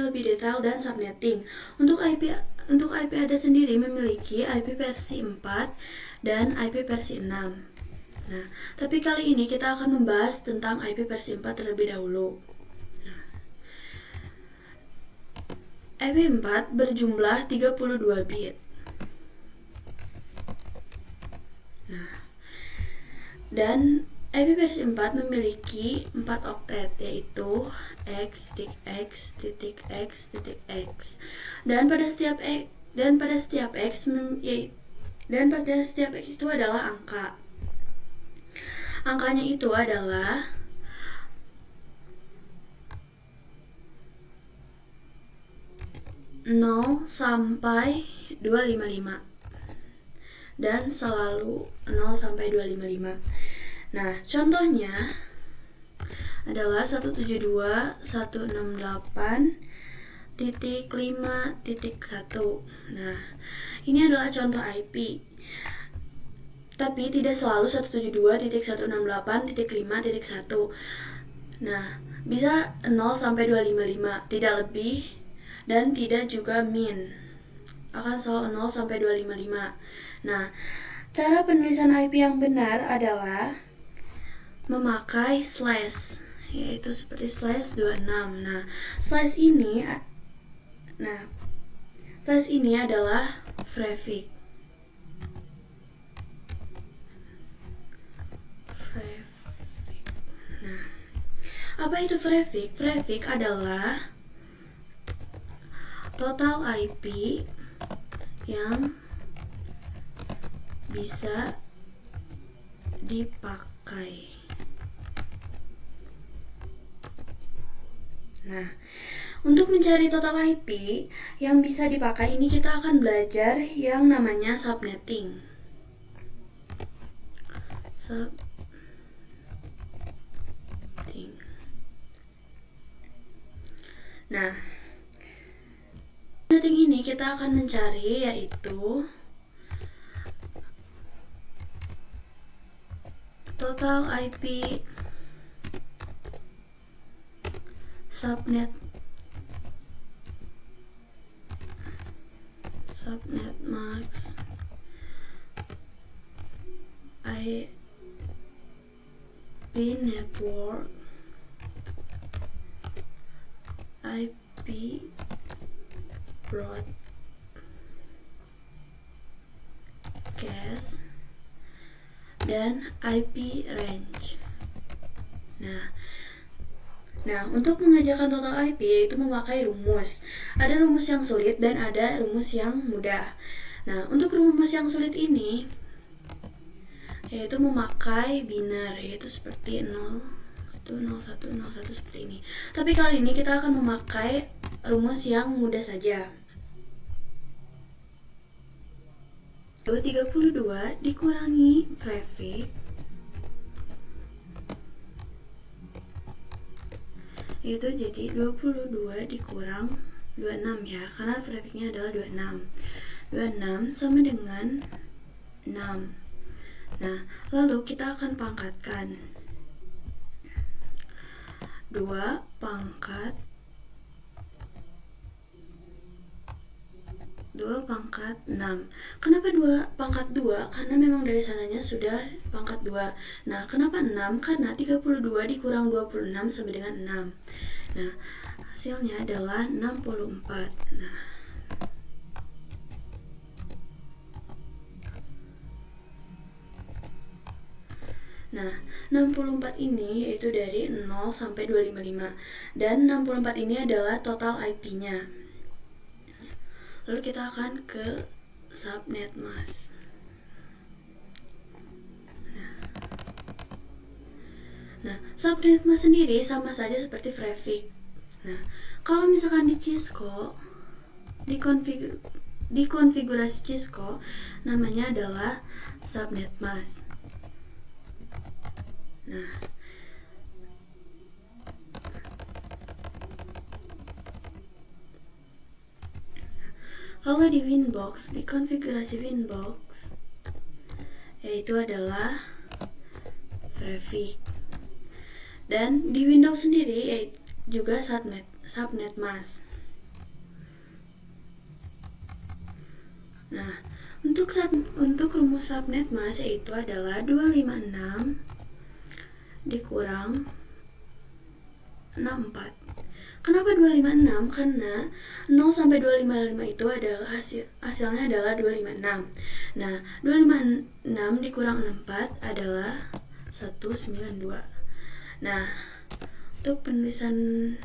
lebih detail dan subnetting. Untuk IP address sendiri memiliki IP versi 4 dan IP versi 6. Nah, tapi kali ini kita akan membahas tentang IP versi 4 terlebih dahulu. IP 4 berjumlah 32 bit. Dan IP versi 4 memiliki 4 oktet, yaitu x, dan pada setiap x itu adalah angka. Angkanya itu adalah 0 sampai 255 dan selalu 0 sampai 255. Nah, contohnya adalah 172.168.5.1. Nah, ini adalah contoh IP. Tapi tidak selalu 172.168.5.1. Nah, bisa 0 sampai 255, tidak lebih dan tidak juga min. Akan selalu 0 sampai 255. Nah, cara penulisan IP yang benar adalah memakai slash, yaitu seperti /26. Nah, slash ini adalah prefix. Nah, apa itu prefix? Prefix adalah total IP yang bisa dipakai. Nah, untuk mencari total IP yang bisa dipakai ini kita akan belajar yang namanya subnetting. Nah, subnetting ini kita akan mencari yaitu total IP subnet max IP network IP broadcast dan IP range. Nah, untuk mengajarkan total IP yaitu memakai rumus. Ada rumus yang sulit dan ada rumus yang mudah. Nah, untuk rumus yang sulit ini yaitu memakai biner, yaitu seperti 0, 1, 0, 1, 0, 1 seperti ini. Tapi kali ini kita akan memakai rumus yang mudah saja. 32 dikurangi prefix itu jadi 22 dikurang 26 ya, karena prefixnya adalah 26. 26 sama dengan 6. Nah, lalu kita akan pangkatkan 2 pangkat 6. Kenapa 2 pangkat 2? Karena memang dari sananya sudah pangkat 2. Nah, kenapa 6? Karena 32 dikurang 26 sama dengan 6. Nah, hasilnya adalah 64. Nah, 64 ini yaitu dari 0 sampai 255. Dan 64 ini adalah total IP-nya. Lalu kita akan ke subnet mask. Nah, subnet mask sendiri sama saja seperti prefix. Nah, kalau misalkan di Cisco, di konfigurasi Cisco, namanya adalah subnet mask. Nah, kalau di Winbox, di konfigurasi Winbox, yaitu adalah prefix. Dan di Windows sendiri juga subnet mask. Nah, untuk rumus subnet mas yaitu adalah 256 dikurang 64. Kenapa 256? Karena 0 sampai 255 itu adalah hasilnya adalah 256. Nah, 256 dikurang 64 adalah 192. Nah, untuk penulisan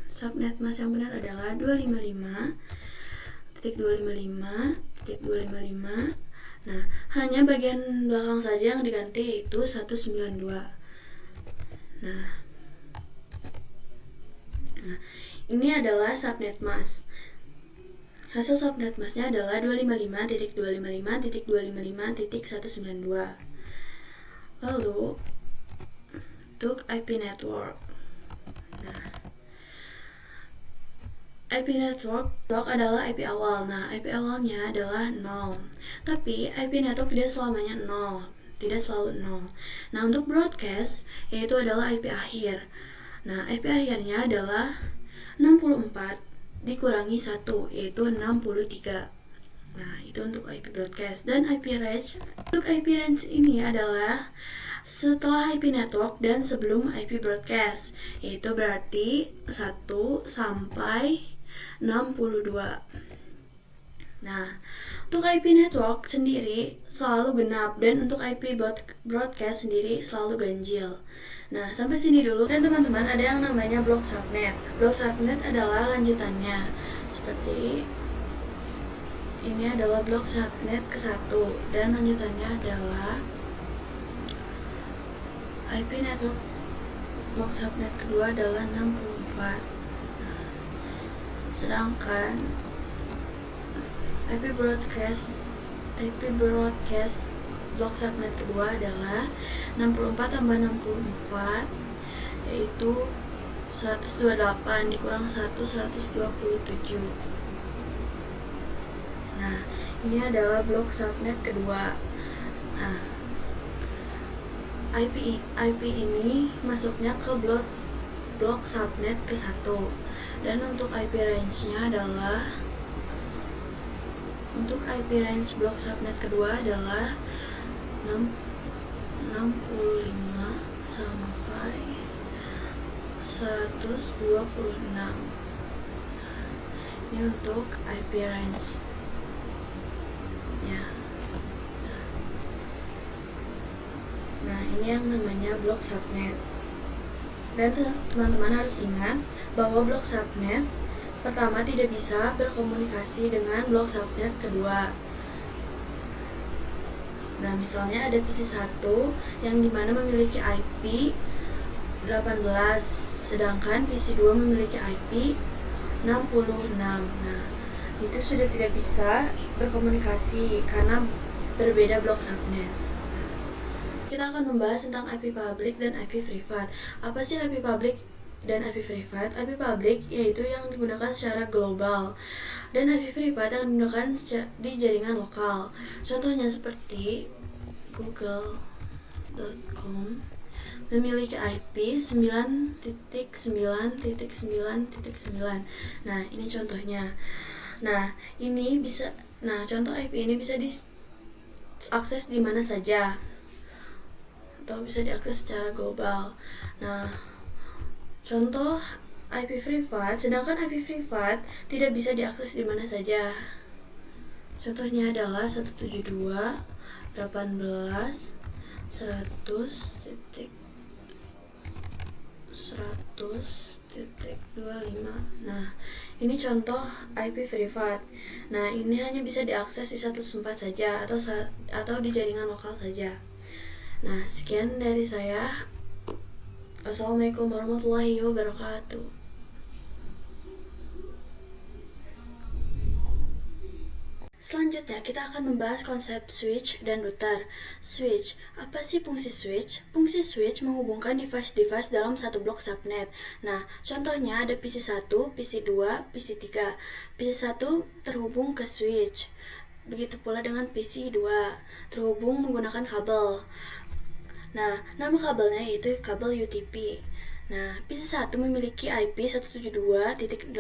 subnet mas yang benar adalah 255.255.255. Nah, hanya bagian belakang saja yang diganti, yaitu 192. Nah, ini adalah subnet mask. Hasil subnet masknya adalah 255.255.255.192. Lalu untuk IP network. Nah, IP network adalah IP awal. Nah, IP awalnya adalah 0. Tapi IP network tidak selamanya 0. Tidak selalu 0. Nah, untuk broadcast yaitu adalah IP akhir. Nah, IP akhirnya adalah 64 dikurangi 1, yaitu 63. Nah, itu untuk IP broadcast. Dan IP range, untuk IP range ini adalah setelah IP network dan sebelum IP broadcast, yaitu berarti 1 sampai 62. Nah, untuk IP network sendiri selalu genap, dan untuk IP broadcast sendiri selalu ganjil. Nah, sampai sini dulu. Dan teman-teman, ada yang namanya blok subnet. Blok subnet adalah lanjutannya. Seperti ini adalah blok subnet ke-1, dan lanjutannya adalah IP network blok subnet kedua adalah 64. Nah, sedangkan IP broadcast blok subnet kedua adalah 64 tambah 64, yaitu 128 dikurang 1, 127. Nah, ini adalah blok subnet kedua. Nah, IP ini masuknya ke blok subnet ke-1. Dan untuk IP range-nya adalah, untuk IP range blok subnet kedua adalah 65 sampai 126. Ini untuk IP range ya. Nah, ini yang namanya blok subnet. Dan teman-teman harus ingat bahwa blok subnet pertama tidak bisa berkomunikasi dengan blok subnet kedua. Nah, misalnya ada PC1 yang dimana memiliki IP 18, sedangkan PC2 memiliki IP 66. Nah, itu sudah tidak bisa berkomunikasi karena berbeda blok subnet. Kita akan membahas tentang IP public dan IP privat. Apa sih IP public dan IP privat? IP public yaitu yang digunakan secara global, dan IP privat yang digunakan di jaringan lokal. Contohnya seperti google.com memiliki IP 9.9.9.9. Nah, ini contohnya. Nah, contoh IP ini bisa diakses di mana saja atau bisa diakses secara global. Nah, contoh IP privat, sedangkan IP privat tidak bisa diakses di mana saja. Contohnya adalah 172.168.100.100.25. Nah, ini contoh IP privat. Nah, ini hanya bisa diakses di satu tempat saja atau di jaringan lokal saja. Nah, sekian dari saya. Assalamualaikum warahmatullahi wabarakatuh. Selanjutnya kita akan membahas konsep switch dan router. Switch, apa sih fungsi switch? Fungsi switch menghubungkan device-device dalam satu blok subnet. Nah, contohnya ada PC1, PC2, PC3. PC1 terhubung ke switch. Begitu pula dengan PC2, terhubung menggunakan kabel. Nah, nama kabelnya yaitu kabel UTP. Nah, PC1 memiliki IP 172.18.100.1.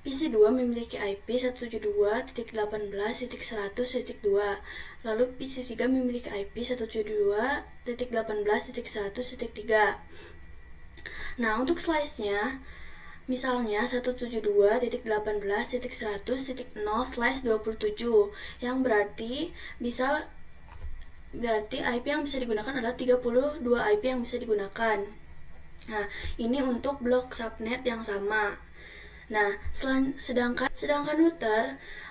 PC2 memiliki IP 172.18.100.2. Lalu PC3 memiliki IP 172.18.100.3. Nah, untuk slice-nya, misalnya 172.18.100.0/27, yang berarti IP yang bisa digunakan adalah 32 IP yang bisa digunakan. Nah, ini untuk blok subnet yang sama. Nah, sedangkan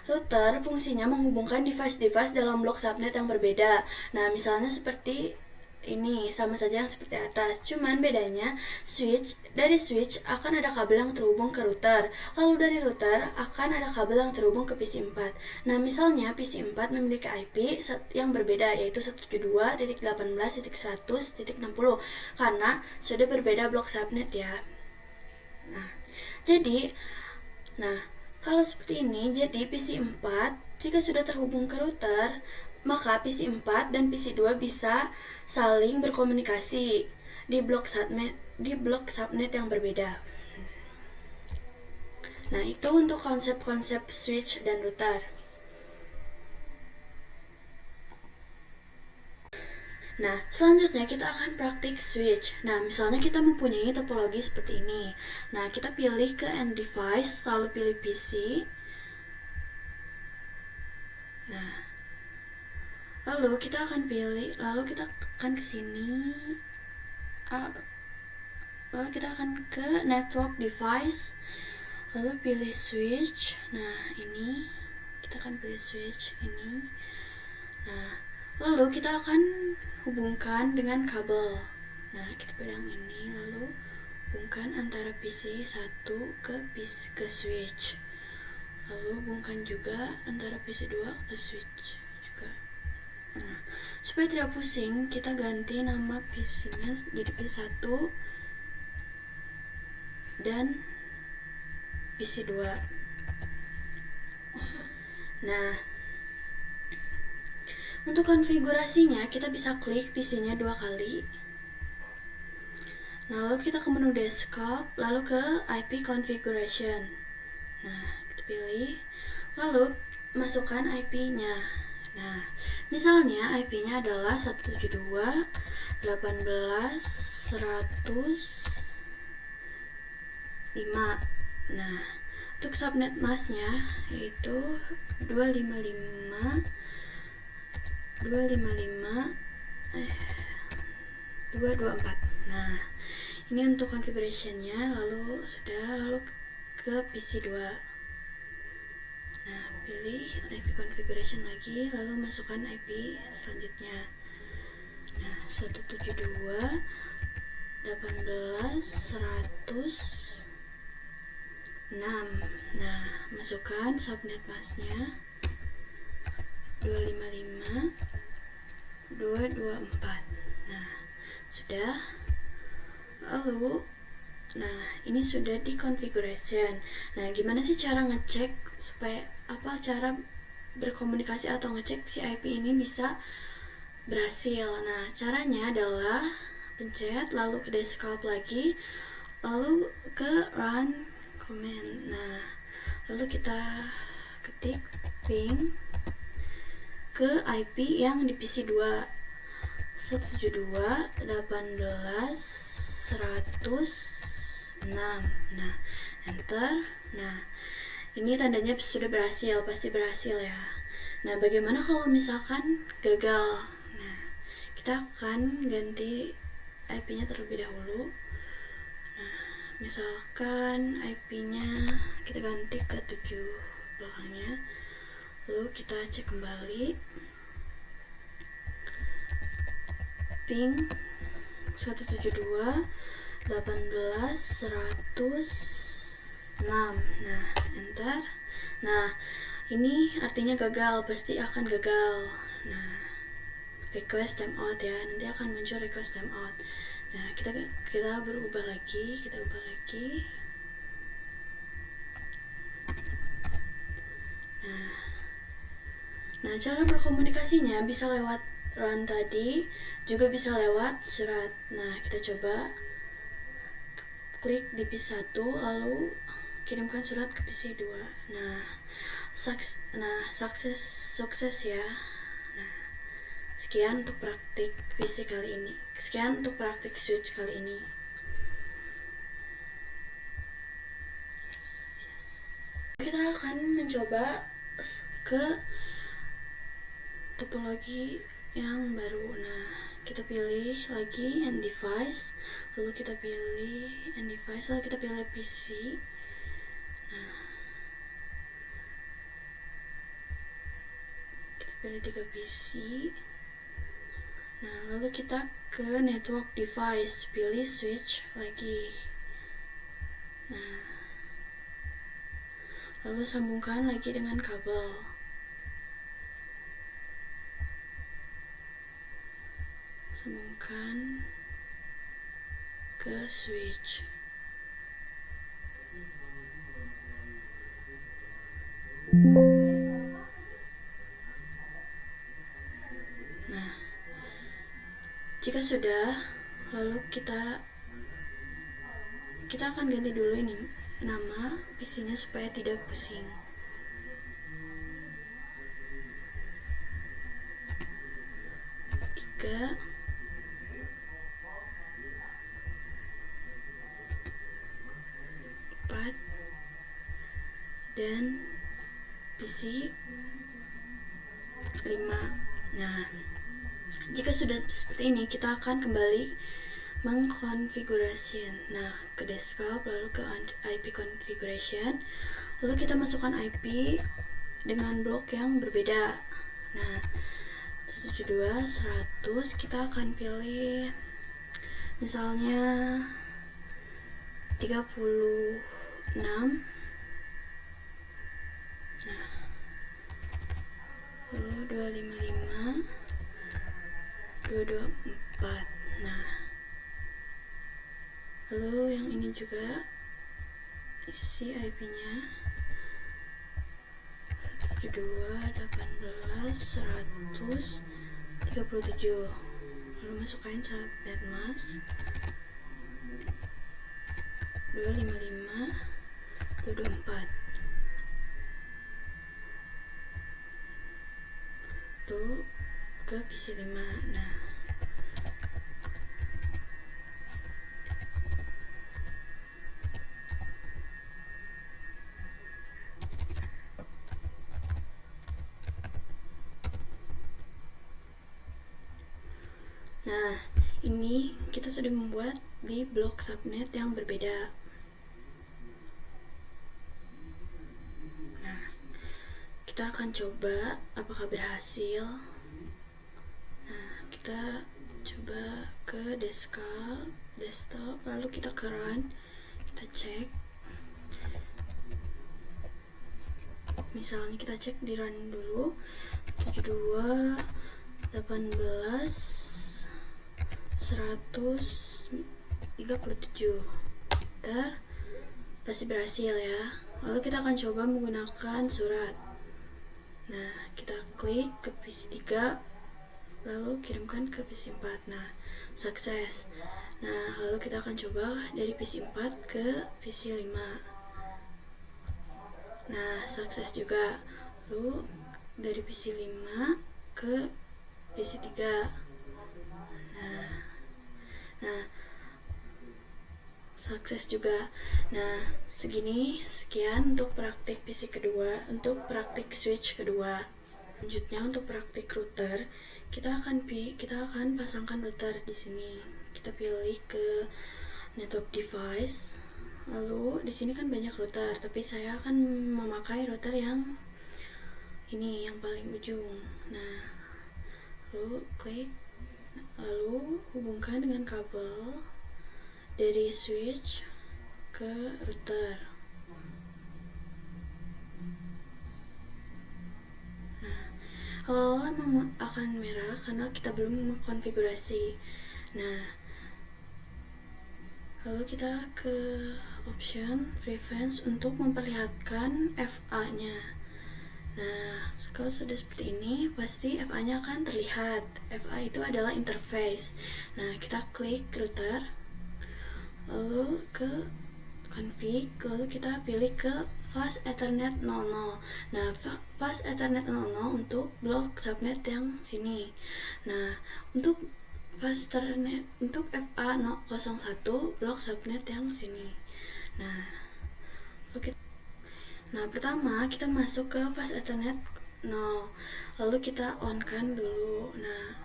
router fungsinya menghubungkan device-device dalam blok subnet yang berbeda. Nah, misalnya seperti ini, sama saja yang seperti atas, cuman bedanya dari switch akan ada kabel yang terhubung ke router, lalu dari router akan ada kabel yang terhubung ke PC4. Nah, misalnya PC4 memiliki IP yang berbeda, yaitu 172.18.100.60, karena sudah berbeda blok subnet ya. Nah, kalau seperti ini, jadi PC4 jika sudah terhubung ke router, maka PC4 dan PC2 bisa saling berkomunikasi di blok subnet yang berbeda. Nah, itu untuk konsep-konsep switch dan router. Nah, selanjutnya kita akan praktik switch. Nah, misalnya kita mempunyai topologi seperti ini. Nah, kita pilih ke end device, lalu pilih PC. Nah, lalu kita akan tekan ke sini. Lalu kita akan ke network device, lalu pilih switch. Nah, ini kita akan pilih switch ini. Nah, lalu kita akan hubungkan dengan kabel. Nah, kita pilih yang ini, lalu hubungkan antara PC1 ke switch. Lalu hubungkan juga antara PC2 ke switch juga. Nah, supaya tidak pusing, kita ganti nama PC-nya jadi PC1 dan PC2. Nah, untuk konfigurasinya kita bisa klik PC-nya 2 kali. Nah, lalu kita ke menu desktop, lalu ke IP configuration. Nah, kita pilih, lalu masukkan IP-nya. Nah, misalnya IP-nya adalah 172.18.100.5. Nah, untuk subnet masknya yaitu 255.224. Nah, ini untuk configurationnya. Lalu ke PC2. Nah, pilih IP configuration lagi, lalu masukkan IP selanjutnya. Nah, 172.18.100.6. Nah, masukkan subnet masknya 255.224. Nah, sudah. Lalu, nah, ini sudah di configuration. Nah, gimana sih cara ngecek cara berkomunikasi atau ngecek si IP ini bisa berhasil? Nah, caranya adalah pencet, lalu ke desktop lagi, lalu ke run command. Nah, lalu kita ketik ping ke IP yang di PC2 172.18.100.6. Nah, enter. Nah, ini tandanya sudah berhasil, pasti berhasil ya. Nah, bagaimana kalau misalkan gagal? Nah, kita akan ganti IP-nya terlebih dahulu. Nah, misalkan IP-nya kita ganti ke 7 belakangnya. Lalu kita cek kembali. Ping 172.18.100.6. Nah, enter. Nah, ini artinya gagal, pasti akan gagal. Nah, request timeout ya, nanti akan muncul request timeout. Nah, kita ubah lagi. Nah, cara berkomunikasinya bisa lewat run tadi juga bisa lewat surat. Nah, kita coba klik di PC 1 lalu kirimkan surat ke PC 2. Nah, sukses ya. Nah, sekian untuk praktik PC kali ini. Sekian untuk praktik switch kali ini. Kita akan mencoba ke topologi yang baru. Nah, kita pilih lagi end device, lalu kita pilih end device, lalu kita pilih PC. Nah, kita pilih 3 PC. Nah, lalu kita ke network device, pilih switch lagi. Nah, lalu sambungkan lagi dengan kabel. Sambungkan ke switch. Nah, jika sudah, lalu kita akan ganti dulu ini nama PC-nya supaya tidak pusing. Tiga, empat, dan PC 5. Nah, jika sudah seperti ini, kita akan kembali mengkonfigurasi. Nah, ke desktop, lalu ke IP configuration, lalu kita masukkan IP dengan blok yang berbeda. Nah, 172.100 kita akan pilih misalnya 36. Nah, lalu 255, 224. Nah, lalu yang ini juga isi IP-nya 172.18.137. Lalu masukkan subnet mask 255, 224. Tuh ke PC 5. Nah, ini kita sudah membuat di blok subnet yang berbeda. Nah, kita akan coba apakah berhasil. Nah, kita coba ke desktop, lalu kita ke run, kita cek. Misalnya kita cek di run dulu 72.18.137. Pasti berhasil ya. Lalu kita akan coba menggunakan surat. Nah, kita klik ke PC 3, lalu kirimkan ke PC 4. Nah, sukses. Nah, lalu kita akan coba dari PC 4 ke PC 5. Nah, sukses juga. Lalu dari PC 5 ke PC 3. Nah, sukses juga. Nah, sekian untuk praktik PC kedua, untuk praktik switch kedua. Selanjutnya untuk praktik router, kita akan pasangkan router di sini. Kita pilih ke network device. Lalu di sini kan banyak router, tapi saya akan memakai router yang ini yang paling ujung. Nah, lalu klik, lalu hubungkan dengan kabel dari switch ke router. Nah, awal akan merah karena kita belum mengkonfigurasi. Nah, lalu kita ke option prevent untuk memperlihatkan FA-nya. Nah, kalau sudah seperti ini, pasti FA-nya akan terlihat. FA itu adalah interface. Nah, kita klik router, lalu ke config, lalu kita pilih ke fast ethernet 00. Nah, fast ethernet 00 untuk blok subnet yang sini. Nah, untuk fast ethernet untuk FA 01 blok subnet yang sini. Nah, pertama kita masuk ke fast ethernet 0, lalu kita on kan dulu. Nah,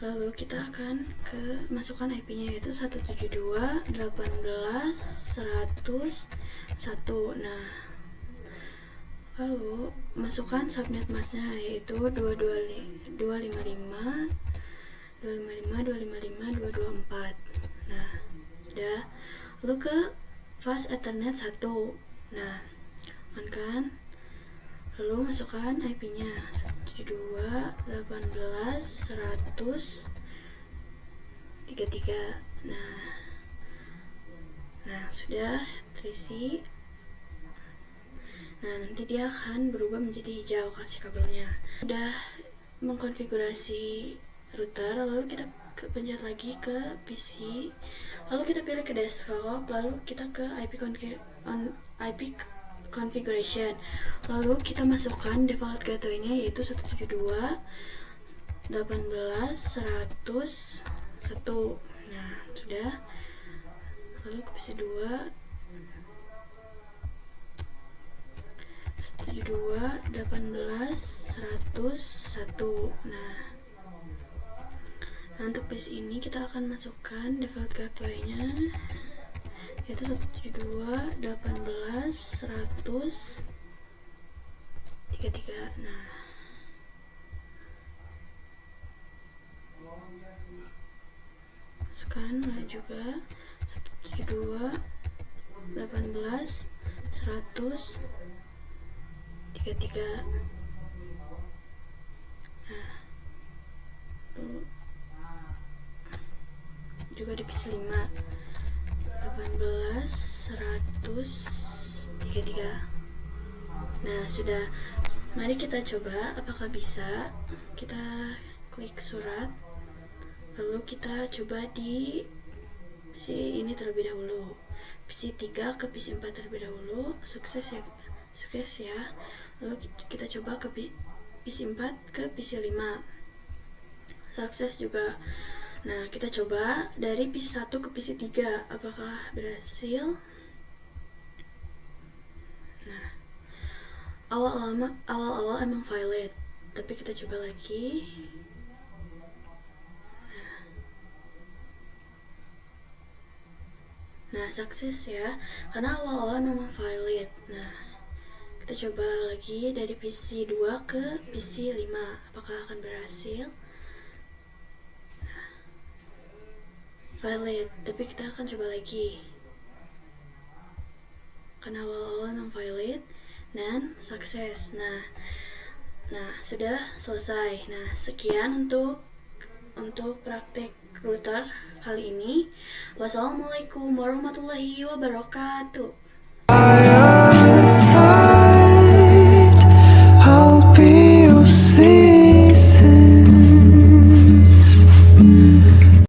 lalu kita akan ke masukkan IP-nya yaitu 172.18.100.1. Nah, lalu masukkan subnet masknya yaitu 255.255.255.224. Nah, udah. Lalu ke fast ethernet 1. Nah, on kan, lalu masukkan IP-nya 172.18.100.33. Nah, sudah terisi. Nah, nanti dia akan berubah menjadi hijau kasih kabelnya. Udah mengkonfigurasi router, lalu kita pencet lagi ke PC, lalu kita pilih ke desktop, lalu kita ke IP configuration, lalu kita masukkan default gateway-nya yaitu 172.18.100.1. Nah, sudah. Lalu ke PC 2 172.18.100.1. Nah, untuk PC ini kita akan masukkan default gateway-nya yaitu 172.18.100.33. Nah, masukkan juga 172.18.100.33. Nah, juga di PC 5 18.100.33. Nah, sudah. Mari kita coba apakah bisa. Kita klik surat, lalu kita coba di PC ini terlebih dahulu, PC 3 ke PC 4 terlebih dahulu. Sukses ya. Lalu kita coba ke PC 4 ke PC 5. Sukses juga. Nah, kita coba dari PC 1 ke PC 3 apakah berhasil. Nah, awal-awal emang valid, tapi kita coba lagi. Nah, sukses ya, karena awal-awal memang valid. Nah, kita coba lagi dari PC 2 ke PC 5 apakah akan berhasil. Valid, tapi kita akan coba lagi karena awal-awal memang valid dan sukses. Nah, sudah selesai. Nah, sekian untuk praktek router kali ini. Wassalamualaikum warahmatullahi wabarakatuh.